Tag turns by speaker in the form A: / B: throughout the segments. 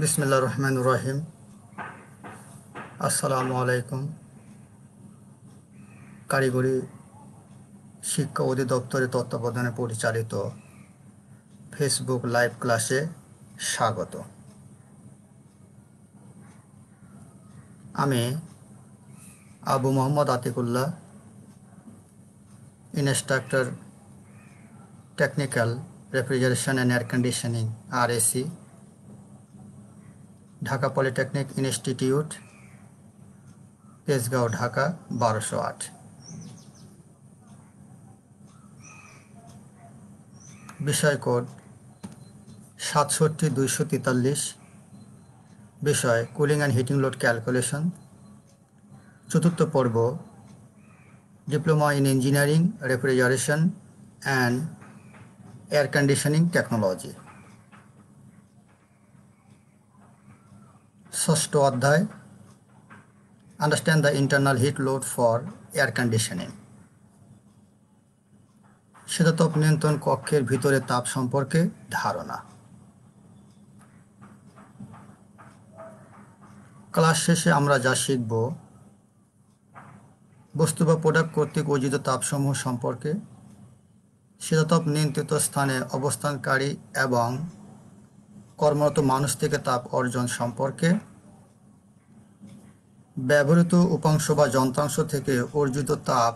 A: বিসমিল্লাহির রহমানির রহিম। আসসালামু আলাইকুম। কারিগরি শিক্ষা অধিদপ্তরের তত্ত্বাবধানে পরিচালিত ফেসবুক লাইভ ক্লাসে স্বাগত। আমি Abu Mohammad Atikullah, instructor technical refrigeration and air conditioning RAC, Dhaka polytechnic institute, Tejgaon, Dhaka 1208। বিষয় কোড 67243। বিষয় cooling and heating load calculation. চতুর্থ পর্ব diploma in engineering refrigeration and air conditioning technology. ষষ্ঠ অধ্যায় understand the internal heat load for air conditioning. শীতাতপ নিয়ন্ত্রণ কক্ষের ভিতরে তাপ সম্পর্কে ধারণা। ক্লাস শেষে আমরা যা শিখব: বস্তু বা প্রোডাক্ট কর্তৃক অর্জিত তাপসমূহ সম্পর্কে, শীতাতপ নিয়ন্ত্রিত স্থানে অবস্থানকারী এবং কর্মরত মানুষ থেকে তাপ অর্জন সম্পর্কে, ব্যবহৃত উপাংশ বা যন্ত্রাংশ থেকে অর্জিত তাপ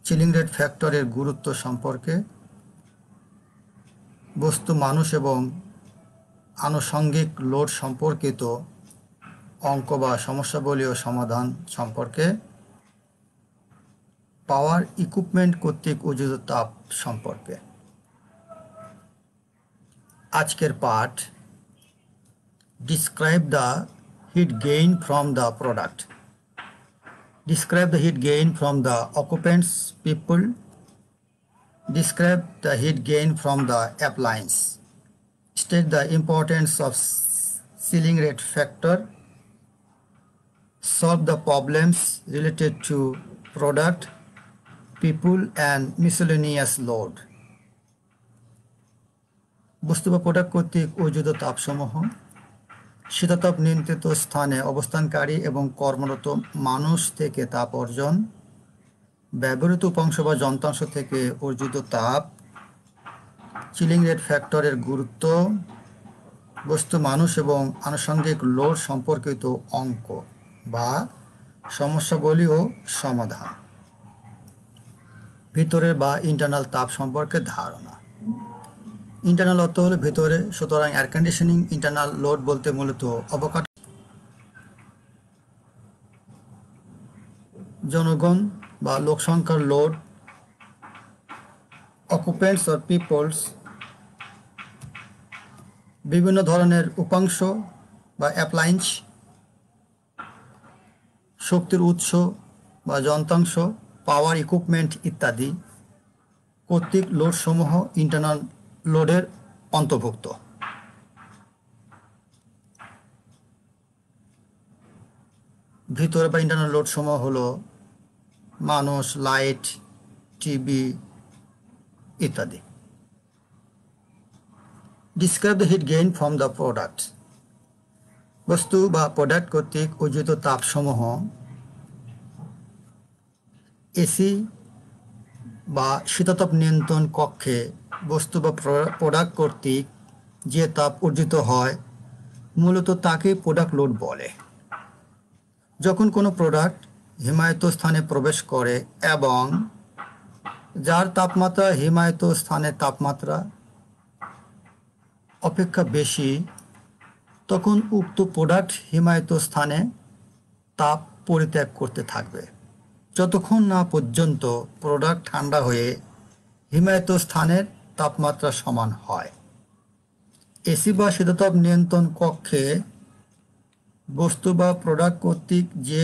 A: চিলিং রেট ফ্যাক্টরের গুরুত্ব সম্পর্কে, বস্তু, মানুষ এবং আনুষঙ্গিক লোড সম্পর্কিত অঙ্ক বা সমস্যাবলী ও সমাধান সম্পর্কে, পাওয়ার ইকুইপমেন্ট কর্তৃক অর্জিত তাপ সম্পর্কে। আজকের পাঠ describe the heat gain from the product. Describe the heat gain from the occupants, people. Describe the heat gain from the appliance. State the importance of ceiling rate factor. Solve the problems related to product, people and miscellaneous load. বস্তু বা product কর্তৃক অর্জিত তাপসমূহ, শীতাতপ নিয়ন্ত্রিত স্থানে অবস্থানকারী এবং কর্মরত মানুষ থেকে তাপ অর্জন, ব্যবহৃত উপাংশ বা যন্ত্রাংশ থেকে অর্জিত তাপ, চিলিং রেট ফ্যাক্টরের গুরুত্ব, বস্তু, মানুষ এবং আনুষঙ্গিক লোড সম্পর্কিত অঙ্ক বা সমস্যাবলী ও সমাধান। ভিতরে বা ইন্টারনাল তাপ সম্পর্কে ধারণা। ইন্টারনাল অর্থ হলো ভিতরে, সুতরাং এয়ার কন্ডিশনিং ইন্টারনাল লোড বলতে মূলত অবকাঠামো, জনগণ বা লোকসংখ্যার লোড, অকুপেন্টস অর পিপলস, বিভিন্ন ধরনের উপাংশ বা অ্যাপ্লায়েন্স, শক্তির উৎস বা যন্ত্রাংশ, পাওয়ার ইকুইপমেন্ট ইত্যাদি কর্তৃক লোডসমূহ ইন্টারনাল লোডের অন্তর্ভুক্ত। ভিতরে বা ইন্টারনাল লোড সমূহ হলো মানুষ, লাইট, টিভি ইত্যাদি। Describe the heat gain from the product. বস্তু বা প্রোডাক্ট কর্তৃক অর্জিত তাপসমূহ এসি বা শীতাতপ নিয়ন্ত্রণ কক্ষে বস্তু বা প্রোডাক্ট কর্তৃক যে তাপ অর্জিত হয় মূলত তাকে প্রোডাক্ট লোড বলে। যখন কোনো প্রোডাক্ট হিমায়িত স্থানে প্রবেশ করে এবং যার তাপমাত্রা হিমায়িত স্থানের তাপমাত্রা অপেক্ষা বেশি, তখন উক্ত প্রোডাক্ট হিমায়িত স্থানে তাপ পরিত্যাগ করতে থাকবে যতক্ষণ না পর্যন্ত প্রোডাক্ট ঠান্ডা হয়ে হিমায়িত স্থানের তাপমাত্রা সমান হয়। এসি বা শীতাতপ নিয়ন্ত্রণ কক্ষে বস্তু বা প্রোডাক্ট কর্তৃক যে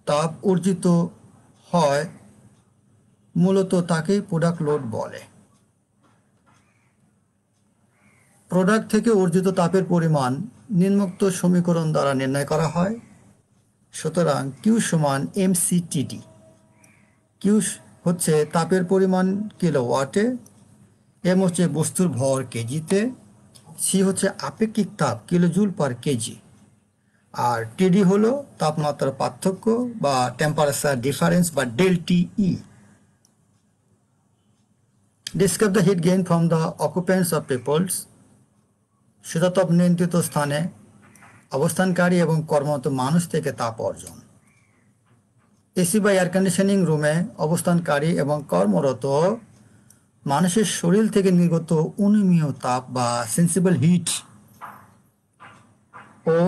A: তাপ অর্জিত হয় মূলত তাকেই প্রোডাক্ট লোড বলে। প্রোডাক্ট থেকে অর্জিত তাপের পরিমাণ নিম্নোক্ত সমীকরণ দ্বারা নির্ণয় করা হয়। সুতরাং কিউ সমান mcTD। কিউ হচ্ছে তাপের পরিমাণ কিলোওয়াটে, এম হচ্ছে বস্তুর ভর কেজিতে, সি হচ্ছে আপেক্ষিক তাপ কিলোজুল পার কেজি, আর টিডি হলো তাপমাত্রার পার্থক্য বা টেম্পারেচার ডিফারেন্স বা del T. Describe the heat gain from the occupants of peoples. শীতাতপ নিয়ন্ত্রিত স্থানে অবস্থানকারী এবং কর্মরত মানুষ থেকে তাপ অর্জন। এসি বা এয়ার কন্ডিশনিং রুমে অবস্থানকারী এবং কর্মরত মানুষের শরীর থেকে নির্গত অনুমেয় তাপ বা সেন্সিবল হিট ও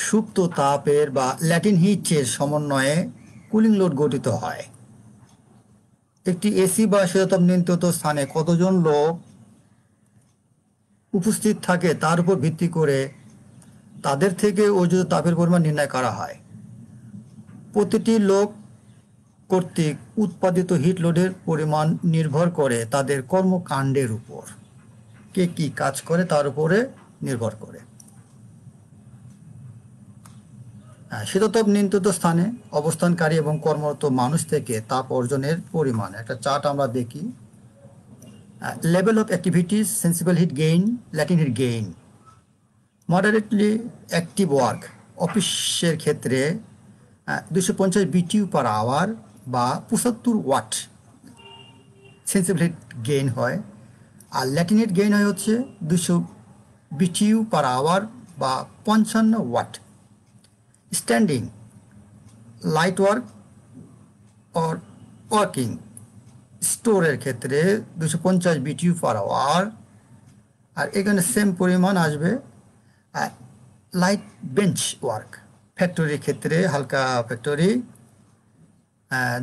A: সুপ্ত তাপের বা ল্যাটিন হিটের সমন্বয়ে কুলিং লোড গঠিত হয়। একটি এসি বা শীতাতপ নিয়ন্ত্রিত স্থানে কতজন লোক উপস্থিত থাকে তার উপর ভিত্তি করে তাদের থেকে অর্জিত তাপের পরিমাণ নির্ণয় করা হয়। প্রতিটি লোক কর্তৃক উৎপাদিত হিট লোডের পরিমাণ নির্ভর করে তাদের কর্মকাণ্ডের উপর, কে কি কাজ করে তার উপরে নির্ভর করে। শীতাতপ নিয়ন্ত্রিত স্থানে অবস্থানকারী এবং কর্মরত মানুষ থেকে তাপ অর্জনের পরিমাণ একটা চার্ট আমরা দেখি। Level of activities, sensible heat gain, Latin heat gain. Moderately active work, অফিসের ক্ষেত্রে 250 BTU পার আওয়ার বা 75 ওয়াট সেন্সিবল হিট গেইন হয়। আর ল্যাটিন হিট গেইন হয় হচ্ছে 200 BTU পার আওয়ার বা 55 watt. Standing, light work or working স্টোরের ক্ষেত্রে 250 BTU পার আওয়ার। আর এখানে সেম পরিমাণ আসবে লাইট বেঞ্চ ওয়ার্ক, ফ্যাক্টরির ক্ষেত্রে হালকা ফ্যাক্টরি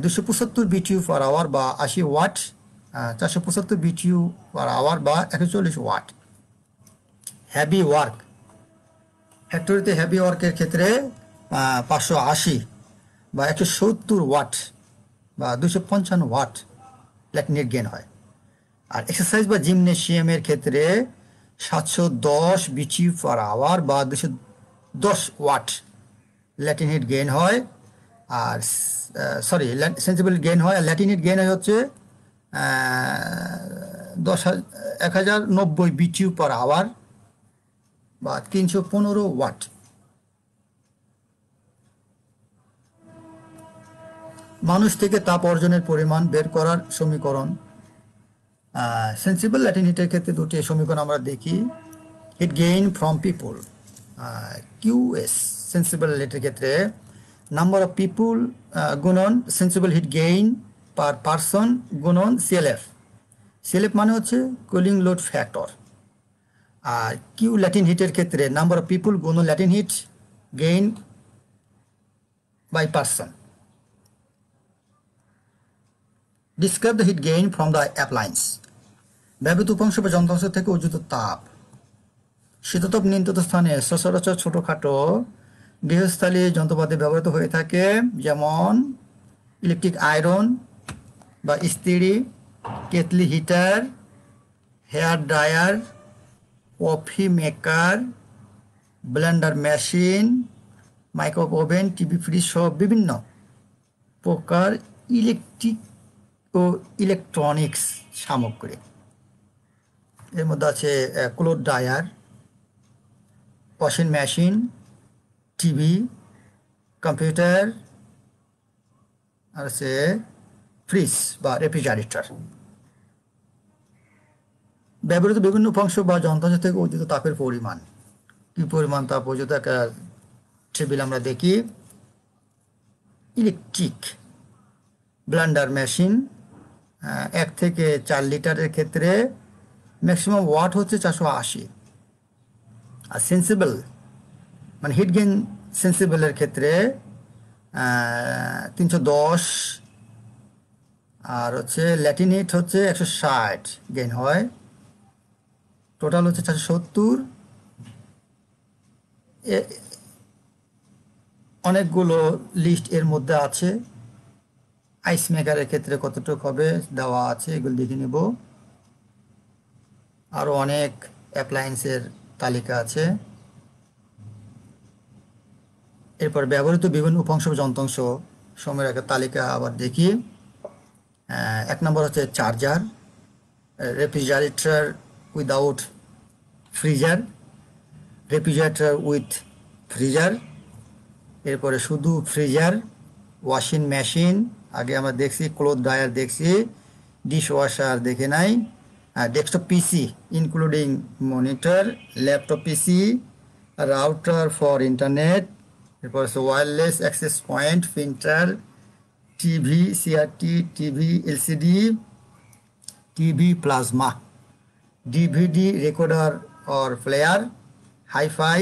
A: 275 BTU পার আওয়ার বা 80 ওয়াট, 475 BTU পার আওয়ার বা 140 ওয়াট। হ্যাভি ওয়ার্ক, ফ্যাক্টরিতে হ্যাভি ওয়ার্কের ক্ষেত্রে 580 বা 170 ওয়াট বা 255 ওয়াট ল্যাটিন হিট গেইন হয়। আর এক্সারসাইজ বা জিমনেশিয়ামের ক্ষেত্রে 710 BTU পার আওয়ার বা 210 ওয়াট ল্যাটিন হিট গেইন হয়। আর সেন্সিবল গেইন হয়। আর ল্যাটিন হিট গেইন হয় হচ্ছে 1090 BTU পার আওয়ার বা 315 ওয়াট। মানুষ থেকে তাপ অর্জনের পরিমাণ বের করার সমীকরণ। সেন্সিবল ল্যাটিন হিটের ক্ষেত্রে দুটি সমীকরণ আমরা দেখি। Heat gain from people, QS. Sensible হিটের ক্ষেত্রে নাম্বার অফ পিপুল গুণন sensible heat gain per person গুণন সিএলএফ। সিএলএফ মানে হচ্ছে কুলিং লোড ফ্যাক্টর। আর কিউ ল্যাটিন হিটের ক্ষেত্রে নাম্বার অফ পিপুল গুণন latent heat gain by person. Describe the heat gain from the appliance. ব্যবহৃত উপাংশ বা যন্ত্রাংশ থেকে অর্জিত তাপ। শীতাতপ নিয়ন্ত্রিত স্থানে সচরাচর ছোটোখাটো গৃহস্থালী যন্ত্রপাতি ব্যবহৃত হয়ে থাকে, যেমন ইলেকট্রিক আয়রন বা ইস্ত্রি, kettle heater, hair dryer, coffee maker, blender machine, microwave oven, TV fridge সহ বিভিন্ন প্রকার ইলেকট্রিক ও ইলেকট্রনিক্স সামগ্রী। এর মধ্যে আছে cloth dryer, washing machine, TV, computer, আর আছে ফ্রিজ বা রেফ্রিজারেটর। ব্যবহৃত বিভিন্ন উপাংশ বা যন্ত্রাংশ থেকে অর্জিত তাপের পরিমাণ। কি পরিমাণ তাপ অর্জিত একটা টেবিল আমরা দেখি। ইলেকট্রিক ব্লেন্ডার মেশিন 1 থেকে 4 লিটারের ক্ষেত্রে ম্যাক্সিমাম ওয়াট হচ্ছে 480। আর সেন্সিবল মানে হিট গেইন সেন্সিবলের ক্ষেত্রে 310। আর হচ্ছে ল্যাটিন হিট হচ্ছে 160 গেইন হয়। টোটাল হচ্ছে 470। অনেকগুলো লিস্ট এর মধ্যে আছে। আইস মেকারের ক্ষেত্রে কতটুকু হবে দেওয়া আছে, এগুলো দেখে নেব। আরও অনেক অ্যাপ্লায়েন্সের তালিকা আছে। এরপর ব্যবহৃত বিভিন্ন উপাংশ যন্ত্রাংশ সময়ের একটা তালিকা আবার দেখি। 1 নম্বর হচ্ছে charger, refrigerator without freezer, refrigerator with freezer, এরপরে শুধু ফ্রিজার, ওয়াশিং মেশিন আগে আমরা দেখছি, ক্লোথ ড্রায়ার দেখছি, ডিশ ওয়াশার দেখে নাই, desktop PC including monitor, laptop PC, router for internet, এরপর হচ্ছে wireless access point, printer, TV, CRT, TV LCD, TV plasma, DVD recorder or player, hi-fi,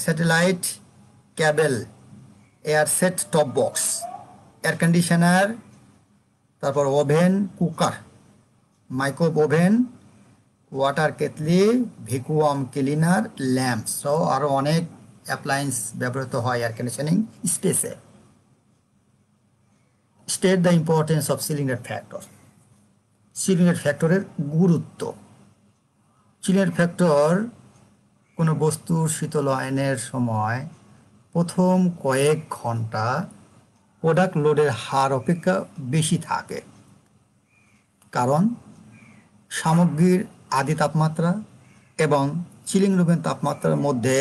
A: satellite cable, air set top box, air conditioner, তারপর oven, cooker, microwave oven, water kettle, vacuum cleaner, lamp সহ আরও অনেক appliance ব্যবহৃত হয় air conditioning স্পেসে। State the importance of ceiling rate factor. Ceiling rate ফ্যাক্টরের গুরুত্ব। Ceiling rate factor কোনো বস্তুর শীতলায়নের সময় প্রথম কয়েক ঘন্টা প্রোডাক্ট লোডের হার অপেক্ষা বেশি থাকে, কারণ সামগ্রীর আদি তাপমাত্রা এবং চিলিং রুমের তাপমাত্রার মধ্যে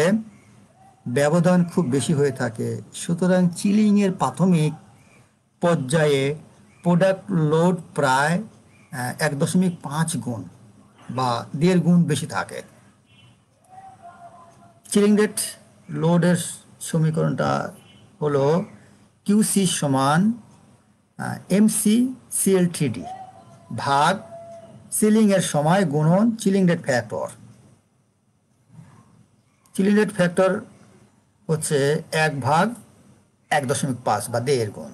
A: ব্যবধান খুব বেশি হয়ে থাকে। সুতরাং চিলিংয়ের প্রাথমিক পর্যায়ে প্রোডাক্ট লোড প্রায় 1.5 গুণ বা 1.5 গুণ বেশি থাকে। চিলিং রেট লোডের সমীকরণটা হলো কিউসি সমান এমসি সিএল3ডি ভাগ সিলিংয়ের সময় গুণন chilling rate factor. Chilling rate factor হচ্ছে 1/1.5 বা 1.5 গুণ।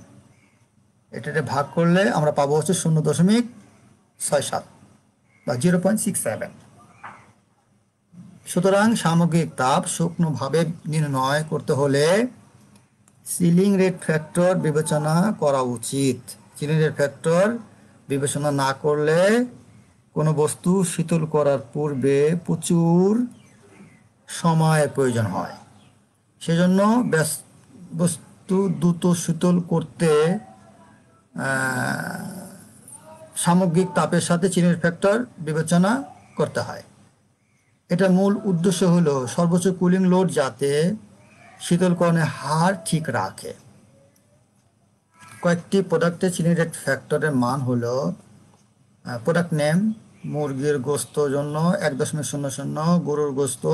A: এটাতে ভাগ করলে আমরা পাবো হচ্ছে 0.67 বা 0.67। সুতরাং সামগ্রিক তাপ শুকনোভাবে নির্ণয় করতে হলে সিলিং রেট ফ্যাক্টর বিবেচনা করা উচিত। চিলিং রেট ফ্যাক্টর বিবেচনা না করলে কোনো বস্তু শীতল করার পূর্বে প্রচুর সময়ের প্রয়োজন হয়। সেজন্য বস্তু দ্রুত শীতল করতে সামগ্রিক তাপের সাথে চিলিং রেট ফ্যাক্টর বিবেচনা করতে হয়। এটা মূল উদ্দেশ্য হলো সর্বোচ্চ কুলিং লোড যাতে শীতলকরণের হার ঠিক রাখে। কয়েকটি প্রোডাক্টের চিলিং রেট ফ্যাক্টরের মান হলো প্রোডাক্ট নেম, মুরগির গোস্ত জন্য 1.00, গরুর গোস্ত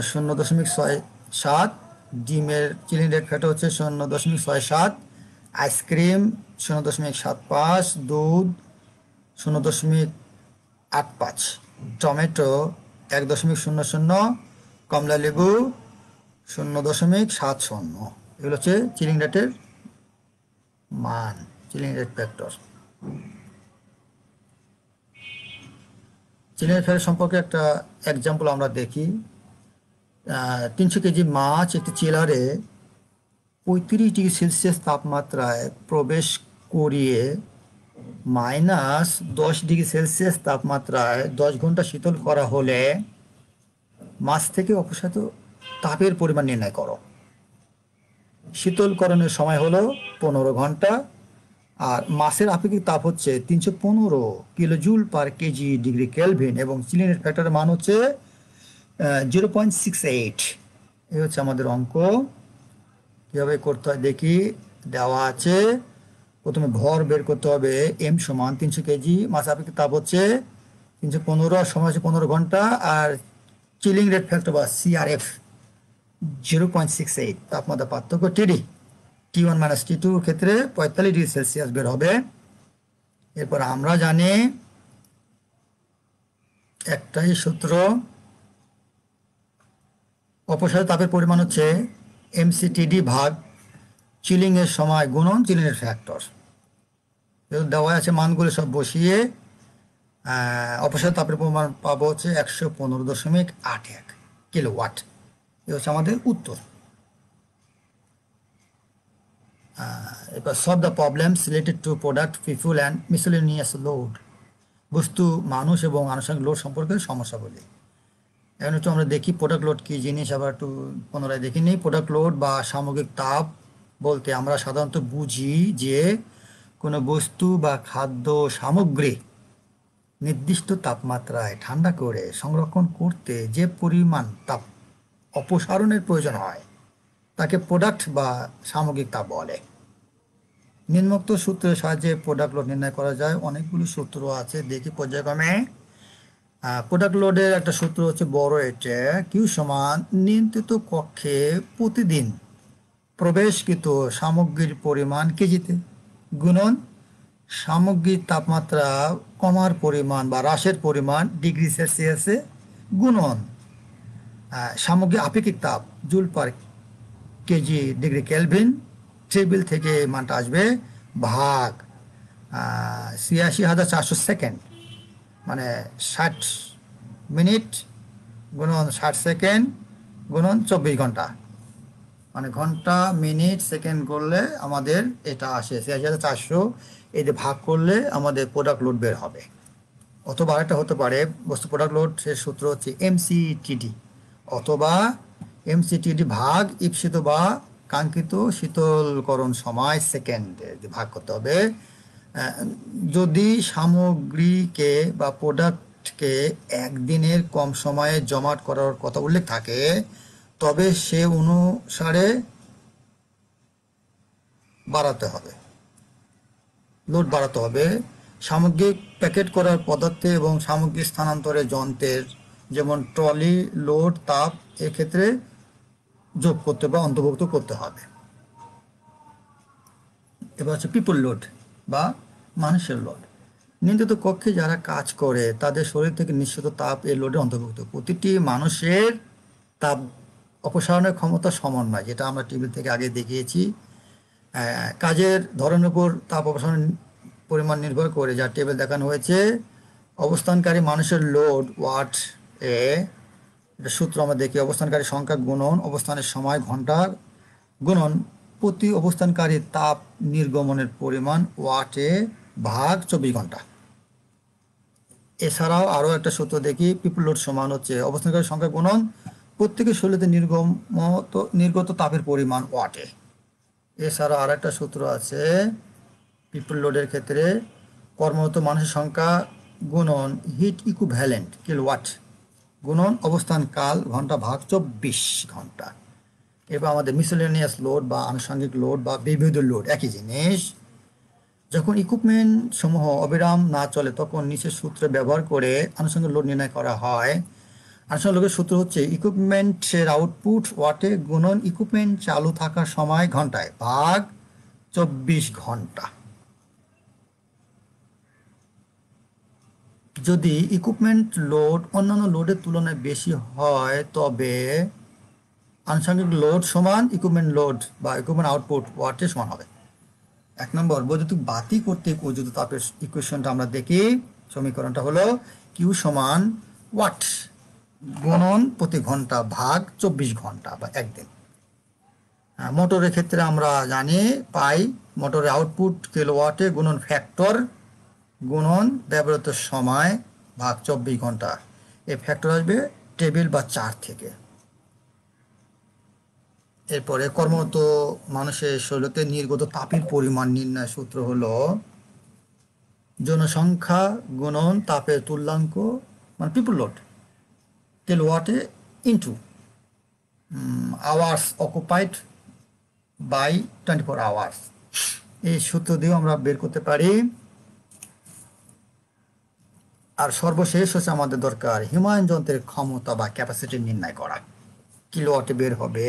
A: 0.67, ডিমের চিলিং রেট ফ্যাক্টর হচ্ছে 0.67, আইসক্রিম 0.75, দুধ 0.85, টমেটো 1.00, কমলা লেবু 0.70। এগুলো হচ্ছে চিলিং রেটের মান, chilling rate factor. Chilling rate factor সম্পর্কে একটা এক্সাম্পল আমরা দেখি। 300 কেজি মাছ একটি চিলারে 35 ডিগ্রি সেলসিয়াস তাপমাত্রায় প্রবেশ করিয়ে -10 ডিগ্রি সেলসিয়াস তাপমাত্রায় 10 ঘন্টা শীতল করা হলে মাছ থেকে অপসারিত তাপের পরিমাণ নির্ণয় করো। শীতলকরণের সময় হলো 15 ঘন্টা, আর মাছের আপেক্ষিক তাপ হচ্ছে 315 kilojoule per KG degree Kelvin, এবং চিলিং রেট ফ্যাক্টরের মান হচ্ছে 0.68। এই হচ্ছে আমাদের অঙ্ক। কীভাবে করতে হয় দেখি, দেওয়া আছে। প্রথমে ভর বের করতে হবে, এম সমান 300 কেজি, মাছ আপেক্ষিক তাপ হচ্ছে 315, সময় হচ্ছে 15 ঘন্টা, আর চিলিং রেট ফ্যাক্টর বা সিআরএফ 0.68। তাপমাত্রা পার্থক্য টিডি, T1 - T2 ক্ষেত্রে 45 ডিগ্রি সেলসিয়াস বের হবে। এরপর আমরা জানি একটাই সূত্র, অপসারিত তাপের পরিমাণ হচ্ছে এমসিটিডি ভাগ চিলিং এর সময় গুণন চিলিং রেট ফ্যাক্টর। দেওয়া আছে মানগুলো সব বসিয়ে অপসারিত তাপের পরিমাণ পাবো হচ্ছে 115.81 কিলোওয়াট। এ হচ্ছে আমাদের উত্তর। এবার solve the problems related to product, people and miscellaneous load. বস্তু, মানুষ এবং আনুষঙ্গিক লোড সম্পর্কে সমস্যা বলি। এখন একটু আমরা দেখি প্রোডাক্ট লোড কী জিনিস, আবার একটু পুনরায় দেখি নিই। প্রোডাক্ট লোড বা সামগ্রিক তাপ বলতে আমরা সাধারণত বুঝি যে কোনো বস্তু বা খাদ্য সামগ্রী নির্দিষ্ট তাপমাত্রায় ঠান্ডা করে সংরক্ষণ করতে যে পরিমাণ তাপ অপসারণের প্রয়োজন হয় তাকে প্রোডাক্ট বা সামগ্রিক তাপ বলে। নিম্নোক্ত সূত্রের সাহায্যে প্রোডাক্ট লোড নির্ণয় করা যায়। অনেকগুলো সূত্র আছে, দেখি পর্যায়ক্রমে। প্রোডাক্ট লোডের একটা সূত্র হচ্ছে বড় এটা, কিউ সমান নিয়ন্ত্রিত কক্ষে প্রতিদিন প্রবেশকৃত সামগ্রীর পরিমাণ কেজিতে গুণন সামগ্রিক তাপমাত্রা কমার পরিমাণ বা হ্রাসের পরিমাণ ডিগ্রি সেলসিয়াসে গুণন সামগ্রিক আপেক্ষিক তাপ joule per KG degree Kelvin, table থেকে মানটা আসবে ভাগ ৮৬,৪০০ সেকেন্ড, মানে ৬০ মিনিট গুণন ৬০ সেকেন্ড গুণন ২৪ ঘন্টা, মানে ঘন্টা মিনিট সেকেন্ড করলে আমাদের এটা আসে ৮৬,৪০০, এই যে ভাগ করলে আমাদের প্রোডাক্ট লোড বের হবে। অথবা আরেকটা হতে পারে, বস্তু প্রোডাক্ট লোড এর সূত্র হচ্ছে এমসিটিডি, অথবা এমসিটিডি ভাগ ঈপ্সিত বা কাঙ্ক্ষিত শীতলকরণ সময় সেকেন্ডে ভাগ করতে হবে। যদি সামগ্রীকে বা প্রোডাক্টকে একদিনের কম সময়ে জমাট করার কথা উল্লেখ থাকে তবে সে অনুসারে বাড়াতে হবে, লোড বাড়াতে হবে। সামগ্রিক প্যাকেট করার পদার্থে এবং সামগ্রী স্থানান্তরের যন্ত্রের যেমন ট্রলি লোড তাপ এক্ষেত্রে যোগ করতে বা অন্তর্ভুক্ত করতে হবে। এবার হচ্ছে পিপল লোড বা মানুষের লোড। নিয়ন্ত্রিত কক্ষে যারা কাজ করে তাদের শরীর থেকে নিঃসৃত তাপ এই লোডে অন্তর্ভুক্ত। প্রতিটি মানুষের তাপ অপসারণের ক্ষমতা সমান নয়, যেটা আমরা টেবিল থেকে আগে দেখিয়েছি। কাজের ধরনের উপর তাপ অপসারণ পরিমাণ নির্ভর করে, যা টেবিল দেখানো হয়েছে। অবস্থানকারী মানুষের লোড ওয়াট এ, এটা সূত্র আমরা দেখি, অবস্থানকারী সংখ্যা গুণন অবস্থানের সময় ঘন্টা গুণন প্রতি অবস্থানকারী তাপ নির্গমনের পরিমাণ ওয়াটে ভাগ ২৪ ঘন্টা। এছাড়াও আরও একটা সূত্র দেখি, পিপল লোড সমান হচ্ছে অবস্থানকারী সংখ্যা গুণন প্রত্যেকের শরীরে নির্গত তাপের পরিমাণ ওয়াটে। এছাড়া আর একটা সূত্র আছে পিপল লোডের ক্ষেত্রে, কর্মরত মানুষের সংখ্যা গুণন হিট ইকুইভ্যালেন্ট কিলোওয়াট গুণন অবস্থান কাল ঘন্টা ভাগ ২৪ ঘন্টা। এবার আমাদের মিসেলেনিয়াস লোড বা আনুষঙ্গিক লোড বা বিবিধ লোড একই জিনিস। যখন ইকুইপমেন্ট সমূহ অবিরাম না চলে তখন নিচের সূত্র ব্যবহার করে আনুষঙ্গিক লোড নির্ণয় করা হয়। আনুষঙ্গিক লোডের সূত্র হচ্ছে ইকুইপমেন্টের আউটপুট ওয়াটে গুণন ইকুইপমেন্ট চালু থাকার সময় ঘন্টায় ভাগ ২৪ ঘন্টা। যদি ইকুইপমেন্ট লোড অন্যান্য লোডের তুলনায় বেশি হয় তবে আনুষঙ্গিক লোড সমান ইকুইপমেন্ট লোড বা ইকুইপমেন্ট আউটপুট ওয়াটের সমান হবে। ১ নম্বর, বৈদ্যুতিক বাতি কর্তৃক উৎপাদিত তাপের ইকুয়েশনটা আমরা দেখি। সমীকরণটা হলো কিউ সমান ওয়াট গুণন প্রতি ঘন্টা ভাগ ২৪ ঘন্টা বা একদিন। মোটরের ক্ষেত্রে আমরা জানি পাই মোটরের আউটপুট কিলোওয়াটে গুণন ফ্যাক্টর গুণন ব্যবহৃত সময় ভাগ ২৪ ঘন্টা। এই ফ্যাক্টর আসবে টেবিল বা চার থেকে। এরপরে কর্মরত মানুষের শরীরে নির্গত তাপের পরিমাণ নির্ণয় সূত্র হলো জনসংখ্যা গুণন তাপের তুল্যাঙ্ক, মানে পিপল লোড কিলোওয়াটে into hours occupied by 24 hours. এই সূত্র দিয়েও আমরা বের করতে পারি। আর সর্বশেষ হচ্ছে আমাদের দরকার হিমায়ন যন্ত্রের ক্ষমতা বা ক্যাপাসিটি নির্ণয় করা। কিলোওয়াটে বের হবে।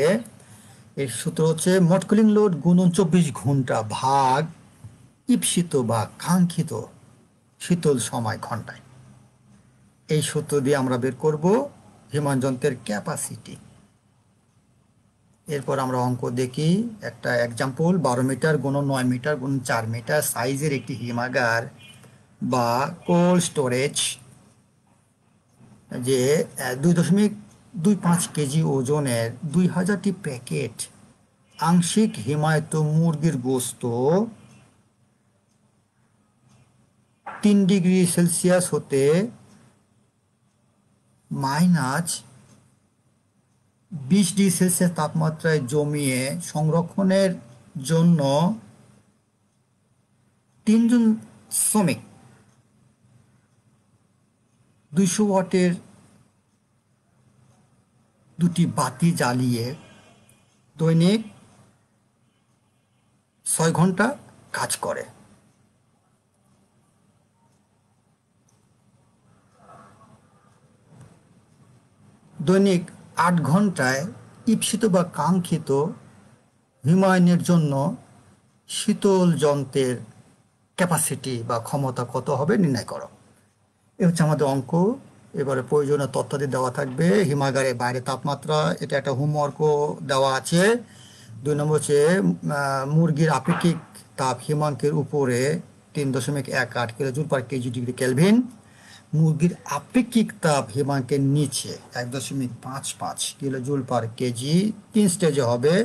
A: এর সূত্র হচ্ছে মোট কুলিং লোড গুণন ২৪ ঘন্টা ভাগ ঈপ্সিত বা কাঙ্ক্ষিত শীতল সময় ঘন্টায়। এই সূত্র দিয়ে আমরা বের করব হিমায়ন যন্ত্রের ক্যাপাসিটি। এরপর আমরা অঙ্ক দেখি। একটা এক্সাম্পল, ১২ মিটার গুণন ৯ মিটার গুণন ৪ মিটার সাইজের একটি হিমাগার বা কোল্ড স্টোরেজ যে ২.২৫ কেজি ওজনের ২০০০টি প্যাকেট আংশিক হিমায়িত মুরগির গোস্ত ৩ ডিগ্রি সেলসিয়াস হতে -২০ ডিগ্রি সেলসিয়াস তাপমাত্রায় জমিয়ে সংরক্ষণের জন্য ৩ জন শ্রমিক 200 ওয়াটের দুটি বাতি জ্বালিয়ে দৈনিক 6 ঘন্টা কাজ করে। দৈনিক 8 ঘন্টায় ঈপ্সিত বা কাঙ্ক্ষিত হিমায়নের জন্য শীতল যন্ত্রের ক্যাপাসিটি বা ক্ষমতা কত হবে নির্ণয় করো। এ হচ্ছে আমাদের অঙ্ক। এবারে প্রয়োজনীয় তথ্যাদি দেওয়া থাকবে। হিমাগারের বাইরে তাপমাত্রা, এটা একটা হোমওয়ার্কও দেওয়া আছে। 2 নম্বর হচ্ছে মুরগির আপেক্ষিক তাপ হিমাঙ্কের উপরে 3.18 kilo joule per KG degree Kelvin. মুরগির আপেক্ষিক তাপ হিমাঙ্কের নিচে 1.55 কিলো জুল পার কেজি, 3 স্টেজে হবে।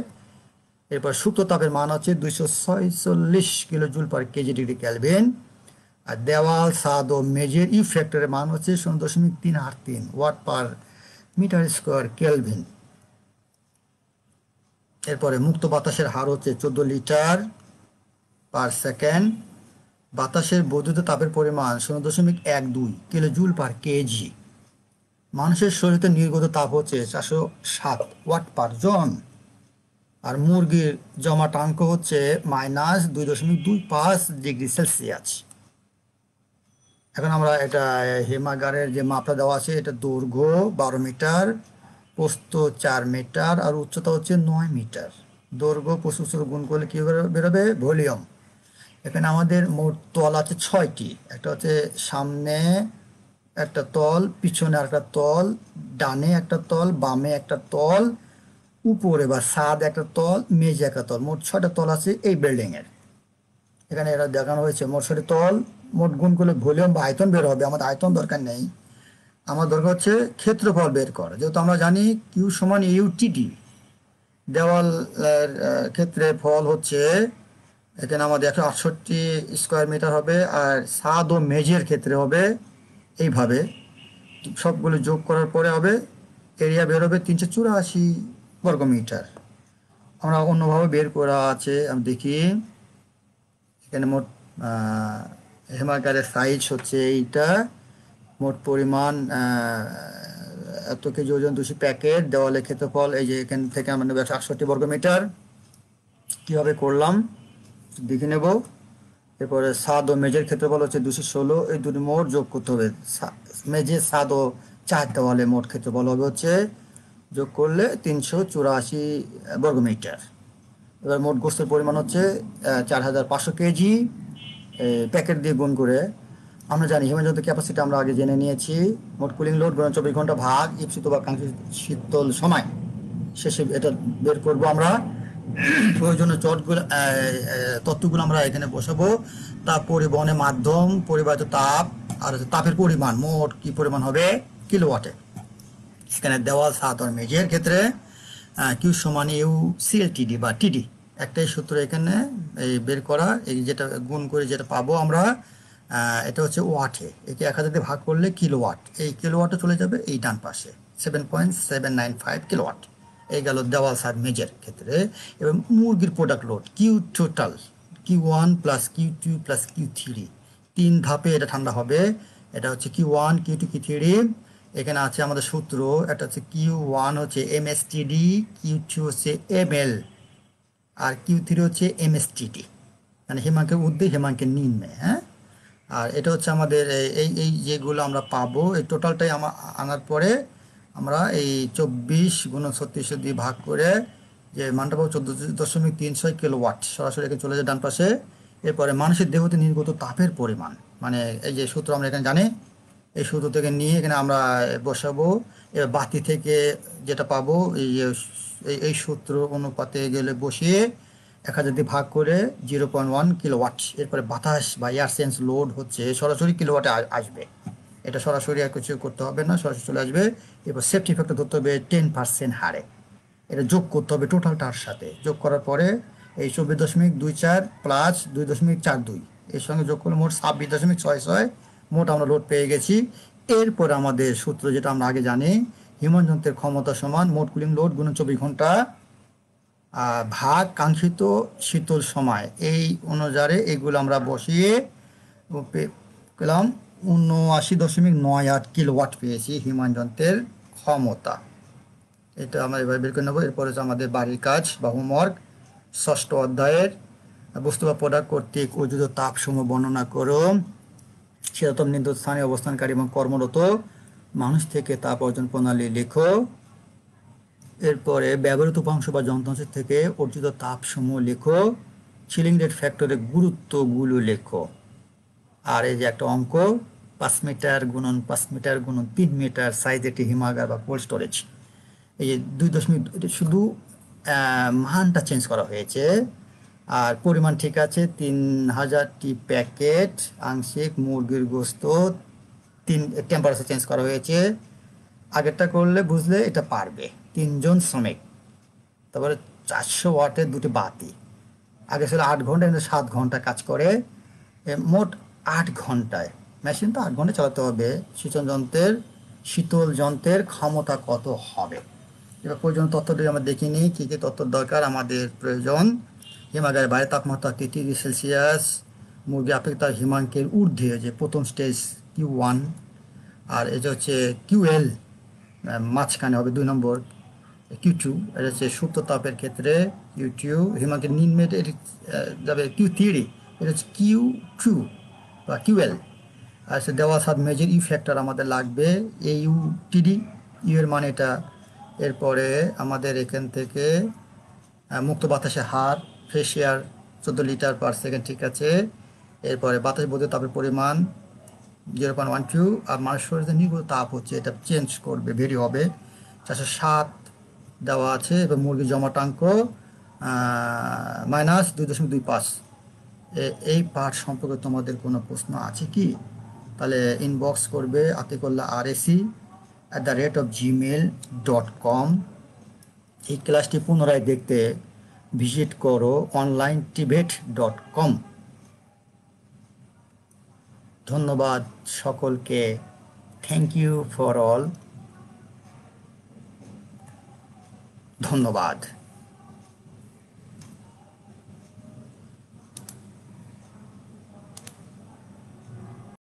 A: এরপর সুপ্ত তাপের মান হচ্ছে 246 kilo joule per KG degree Kelvin. আর দেওয়াল, ছাদ ও মেঝের ইউ ফ্যাক্টরের মান হচ্ছে 0.383 watt per metre square Kelvin. এরপরে মুক্ত বাতাসের হার হচ্ছে 14 লিটার পার সেকেন্ড। বাতাসের বৈদ্যুত তাপের পরিমাণ 0.12 কিলো জুল পার কেজি। মানুষের শরীরে নির্গত তাপ হচ্ছে 407 ওয়াট পার জন। আর মুরগির জমাটাঙ্ক হচ্ছে -2.25 ডিগ্রি সেলসিয়াস। এখন আমরা এটা হিমাগারের যে মাপটা দেওয়া আছে, এটা দৈর্ঘ্য 12 মিটার, প্রস্থ 4 মিটার আর উচ্চতা হচ্ছে 9 মিটার। দৈর্ঘ্য প্রস্থ গুণ করলে কি বেরোবে? ভলিউম। এখানে আমাদের মোট তল আছে 6টি। একটা হচ্ছে সামনে একটা তল, পিছনে একটা তল, ডানে একটা তল, বামে একটা তল, উপরে বা ছাদ একটা তল, মেঝে একটা তল। মোট 6টা তল আছে এই বিল্ডিং এর। এখানে এটা দেখানো হয়েছে মোট 6টি তল। মোট গুণ করলে ভলিউম বা আয়তন বের হবে। আমাদের আয়তন দরকার নেই, আমার দরকার হচ্ছে ক্ষেত্রফল বের করা। যেহেতু আমরা জানি কিউ সমান ইউটিডি। দেওয়ালের ক্ষেত্রে ফল হচ্ছে এখানে আমাদের 168 স্কোয়ার মিটার হবে। আর ছাদ ও মেঝের ক্ষেত্রে হবে এইভাবে, সবগুলো যোগ করার পরে হবে এরিয়া বের হবে 384 বর্গমিটার। আমরা অন্যভাবে বের করা আছে, আমি দেখি। এখানে মোট হিমাগারের সাইজ হচ্ছে এইটা। মোট পরিমাণ এত কেজি ওজন 200 প্যাকেট। দেওয়ালের ক্ষেত্রফল এই যে এখান থেকে আমরা নেব 168 বর্গমিটার। কীভাবে করলাম দেখে নেব। এরপরে ছাদ ও মেঝের ক্ষেত্রফল হচ্ছে 216। এই দুটি মোট যোগ করতে হবে। মেঝে, ছাদ ও 4 দেওয়ালে মোট ক্ষেত্রফল হবে হচ্ছে, যোগ করলে 384 বর্গমিটার। এবার মোট গোস্তের পরিমাণ হচ্ছে 4500 কেজি। প্যাকেট দিয়ে গুণ করে আমরা জানি হিমায়নযন্ত্রের ক্যাপাসিটি আমরা আগে জেনে নিয়েছি। মোট কুলিং লোড 24 ঘন্টা ভাগ ঈপ্সিত বা কাঙ্ক্ষিত শীতল সময়। শেষে এটা বের করব আমরা। প্রয়োজনীয় তথ্যগুলো আমরা এখানে বসাবো। তাপ পরিবহনের মাধ্যম, পরিবাহিত তাপ আর তাপের পরিমাণ মোট কি পরিমাণ হবে কিলোওয়াটে। এখানে দেওয়াল, ছাদ আর মেঝের ক্ষেত্রে কিউ সমান ইউ সিএলটিডি বা টিডি। একটাই সূত্র এখানে এই বের করা। এই যেটা গুণ করে যেটা পাবো আমরা, এটা হচ্ছে ওয়াটে। একে 1000 দিয়ে ভাগ করলে কিলোওয়াট। এই কিলোওয়াটে চলে যাবে এই ডান পাশে, 7.795 কিলোওয়াট। এই গেল দেওয়াল, ছাদ, মেঝের ক্ষেত্রে। এবং মুরগির product load Q total, Q1 plus Q2 plus Q3, 3 ধাপে এটা ঠান্ডা হবে। এটা হচ্ছে Q1, Q2, Q3। এখানে আছে আমাদের সূত্র। এটা হচ্ছে Q1 হচ্ছে MSTD, Q2 হচ্ছে ML, আর Q3 হচ্ছে MSTD, মানে হিমাঙ্কের ঊর্ধ্বে হিমাঙ্কের নিম্নে। হ্যাঁ, আর এটা হচ্ছে আমাদের এই এই যেগুলো আমরা পাবো, এই টোটালটাই আনার পরে আমরা এই 24 × 36 দিয়ে ভাগ করে যে মানটা পাবো 14.36 কিলোওয়াট। সরাসরি এখানে চলে যায় ডান পাশে। এরপরে মানুষের দেহতে নির্গত তাপের পরিমাণ, মানে এই যে সূত্র আমরা এখানে জানি, এই সূত্র থেকে নিয়ে এখানে আমরা বসাবো। এবার বাতি থেকে যেটা পাবো এই সূত্র অনুপাতে গেলে বসিয়ে 1000 দিয়ে ভাগ করে 0.1 কিলোওয়াট। এরপরে বাতাস বা এয়ার সেন্স লোড হচ্ছে সরাসরি কিলোওয়াটে আসবে। এটা সরাসরি আর কিছু করতে হবে না, সরাসরি চলে আসবে। এবার সেফটি ফ্যাক্টর ধরতে হবে 10% হারে। এটা যোগ করতে হবে টোটালটার সাথে। যোগ করার পরে এই 24.24 প্লাস 2.42 এর সঙ্গে যোগ করলে মোট 26.66 মোট আমরা লোড পেয়ে গেছি। এরপর আমাদের সূত্র যেটা আমরা আগে জানি, হিমায়নযন্ত্রের ক্ষমতা সমান মোট কুলিং লোড গুণ 24 ঘন্টা ভাগ কাঙ্ক্ষিত শীতল সময়। এই অনুযায়ী এগুলো আমরা বসিয়ে পেলাম 79.98 কিলোওয়াট পেয়েছি হিমান যন্ত্রের ক্ষমতা। এটা আমরা এবার বের করে নেবো। এরপরে হচ্ছে আমাদের বাড়ির কাজ বা হোমওয়ার্ক, ষষ্ঠ অধ্যায়ের বস্তু বা প্রোডাক্ট কর্তৃক উৎপাদিত তাপসমূহ বর্ণনা করো। শীততাপ নিয়ন্ত্রিত স্থানে অবস্থানকারী এবং কর্মরত মানুষ থেকে তাপ অর্জন প্রণালী লেখো। এরপরে ব্যবহৃত উপাংশ বা যন্ত্রাংশ থেকে অর্জিত তাপসমূহ লেখো। চিলিং রেট ফ্যাক্টরের গুরুত্বগুলো লেখো। আর এই যে একটা অঙ্ক, 5 মিটার গুণন 5 মিটার গুণন 3 মিটার সাইজ একটি হিমাগার বা কোল্ড স্টোরেজ। এই যে 2 এটা শুধু মানটা চেঞ্জ করা হয়েছে, আর পরিমাণ ঠিক আছে। 3000টি প্যাকেট আংশিক মুরগির গোস্ত, টেম্পারেচার চেঞ্জ করা হয়েছে। আগেরটা করলে বুঝলে এটা পারবে। 3 জন শ্রমিক, তারপরে 400 ওয়াটের 2টি বাতি। আগে ছিল 8 ঘন্টা, কিন্তু 7 ঘন্টা কাজ করে। মোট 8 ঘন্টায়, মেশিন তো 8 ঘন্টা চালাতে হবে। শীতল যন্ত্রের ক্ষমতা কত হবে? এবার প্রয়োজন তথ্যটি আমরা দেখিনি, কী কী তথ্য দরকার আমাদের প্রয়োজন। হিমাগারের বাইরে তাপমাত্রা 33°C, মুরগি আপেক্ষিক হিমাঙ্কের ঊর্ধ্বে, যে প্রথম স্টেজ Q1, আর এটা হচ্ছে QL, মাঝখানে হবে 2 নম্বর Q2। এটা হচ্ছে সুপ্ত তাপের ক্ষেত্রে Q2, হিমাঙ্কের নিম্নে এটি যাবে Q3, এটা হচ্ছে Q2 বা QL। আর সে দেওয়া সাত মেজর ইউ ফ্যাক্টর আমাদের লাগবে, AUTD, ইউ এর মানে এটা। এরপরে আমাদের এখান থেকে মুক্ত বাতাসের হার, fresh air 14 litre per second, ঠিক আছে। এরপরে বাতাস বোধ তাপের পরিমাণ 0.12, আর মানুষ শরীরের নির্গত তাপ হচ্ছে, এটা চেঞ্জ করবে, ভেরি হবে। 407 দেওয়া আছে। এবং মুরগি জমাটাঙ্ক -2.25। এই পাঠ সম্পর্কে তোমাদের কোনো প্রশ্ন আছে কি? তাহলে ইনবক্স করবে আতিকুল্লাহ RAC@gmail.com। এই ক্লাসটি পুনরায় দেখতে ভিজিট করো onlinetibet.com। ধন্যবাদ সকলকে। Thank you for all. ধন্যবাদ।